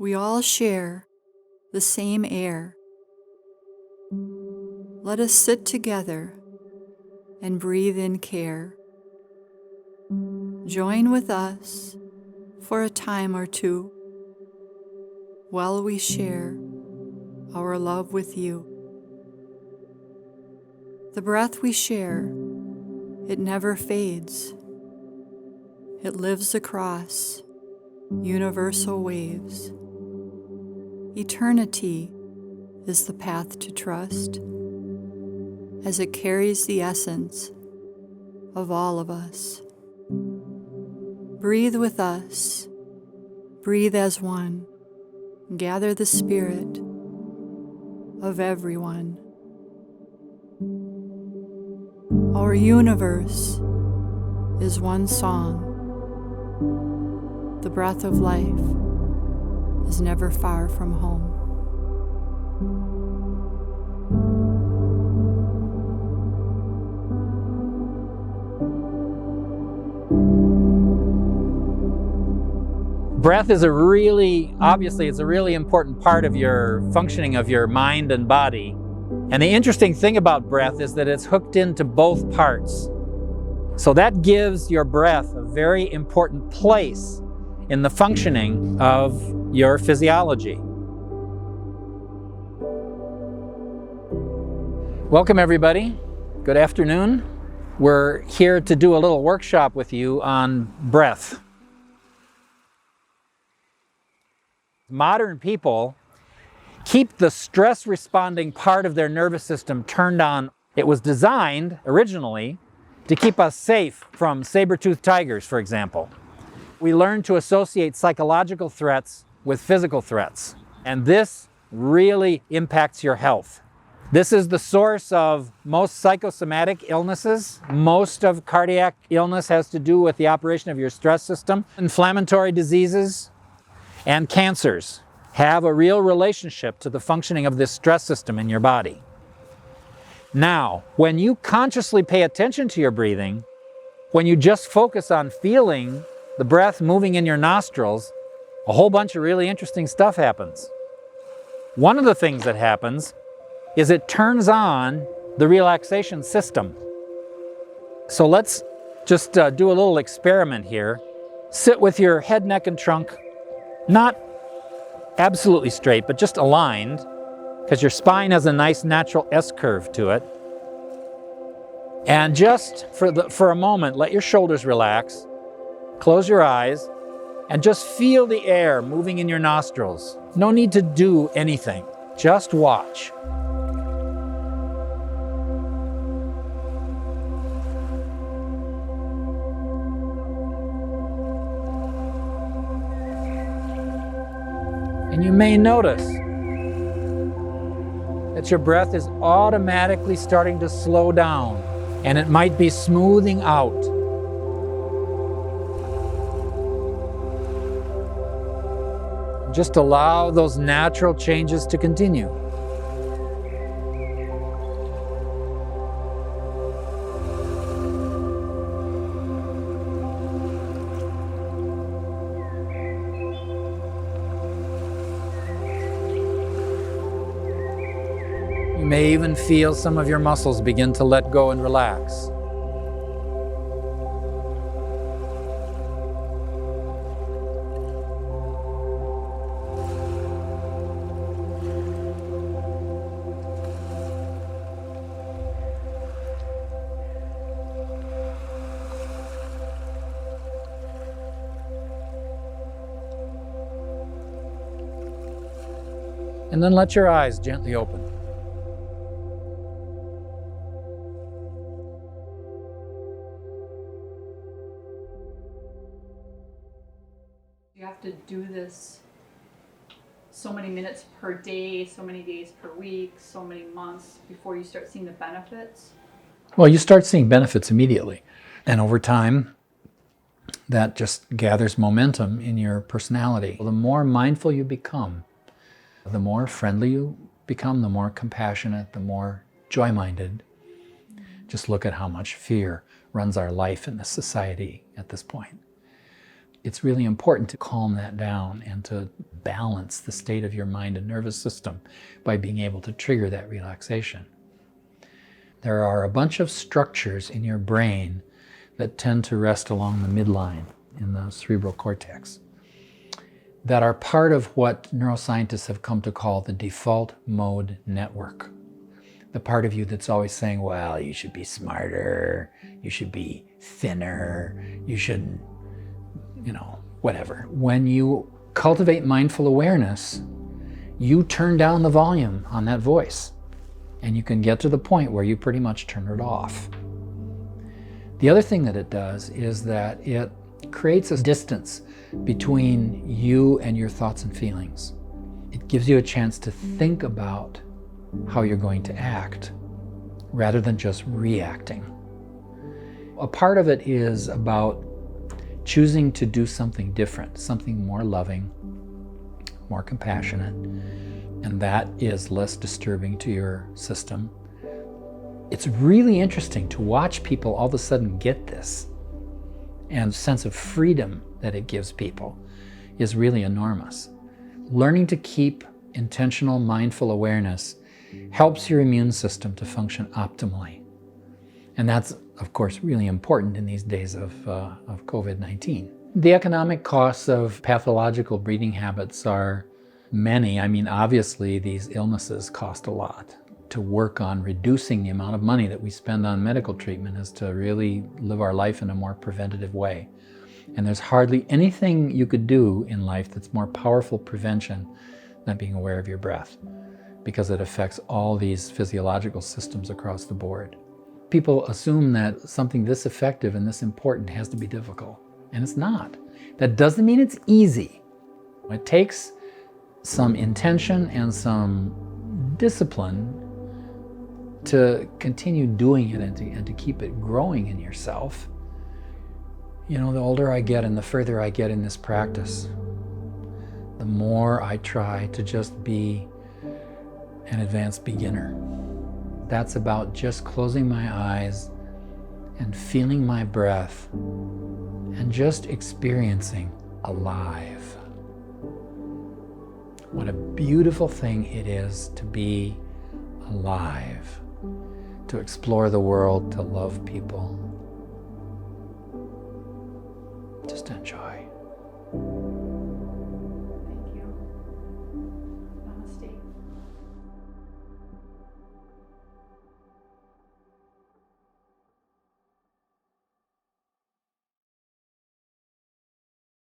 We all share the same air. Let us sit together and breathe in care. Join with us for a time or two while we share our love with you. The breath we share, it never fades. It lives across universal waves. Eternity is the path to trust, as it carries the essence of all of us. Breathe with us, breathe as one, gather the spirit of everyone. Our universe is one song. The breath of life is never far from home. Breath is obviously it's a really important part of your functioning of your mind and body. And the interesting thing about breath is that it's hooked into both parts. So that gives your breath a very important place in the functioning of your physiology. Welcome everybody. Good afternoon. We're here to do a little workshop with you on breath. Modern people keep the stress responding part of their nervous system turned on. It was designed originally to keep us safe from saber-toothed tigers, for example. We learn to associate psychological threats with physical threats, and this really impacts your health. This is the source of most psychosomatic illnesses. Most of cardiac illness has to do with the operation of your stress system. Inflammatory diseases and cancers have a real relationship to the functioning of this stress system in your body. Now, when you consciously pay attention to your breathing, when you just focus on feeling the breath moving in your nostrils, a whole bunch of really interesting stuff happens. One of the things that happens is it turns on the relaxation system. So let's just do a little experiment here. Sit with your head, neck, and trunk not absolutely straight, but just aligned, because your spine has a nice natural S-curve to it. And just for a moment, let your shoulders relax, close your eyes, and just feel the air moving in your nostrils. No need to do anything, just watch. And you may notice that your breath is automatically starting to slow down, and it might be smoothing out. Just allow those natural changes to continue. You may even feel some of your muscles begin to let go and relax. And then let your eyes gently open. You have to do this so many minutes per day, so many days per week, so many months before you start seeing the benefits? Well, you start seeing benefits immediately. And over time, that just gathers momentum in your personality. The more mindful you become, the more friendly you become, the more compassionate, the more joy-minded. Just look at how much fear runs our life in this society at this point. It's really important to calm that down and to balance the state of your mind and nervous system by being able to trigger that relaxation. There are a bunch of structures in your brain that tend to rest along the midline in the cerebral cortex that are part of what neuroscientists have come to call the default mode network. The part of you that's always saying, well, you should be smarter, you should be thinner, you should, whatever. When you cultivate mindful awareness, you turn down the volume on that voice, and you can get to the point where you pretty much turn it off. The other thing that it does is that it creates a distance between you and your thoughts and feelings. It gives you a chance to think about how you're going to act rather than just reacting. A part of it is about choosing to do something different, something more loving, more compassionate, and that is less disturbing to your system. It's really interesting to watch people all of a sudden get this, and the sense of freedom that it gives people is really enormous. Learning to keep intentional mindful awareness helps your immune system to function optimally. And that's, of course, really important in these days of COVID-19. The economic costs of pathological breathing habits are many. I mean, obviously, these illnesses cost a lot. To work on reducing the amount of money that we spend on medical treatment is to really live our life in a more preventative way. And there's hardly anything you could do in life that's more powerful prevention than being aware of your breath, because it affects all these physiological systems across the board. People assume that something this effective and this important has to be difficult, and it's not. That doesn't mean it's easy. It takes some intention and some discipline to continue doing it and to keep it growing in yourself. The older I get and the further I get in this practice, the more I try to just be an advanced beginner. That's about just closing my eyes and feeling my breath and just experiencing alive. What a beautiful thing it is to be alive, to explore the world, to love people. Just enjoy.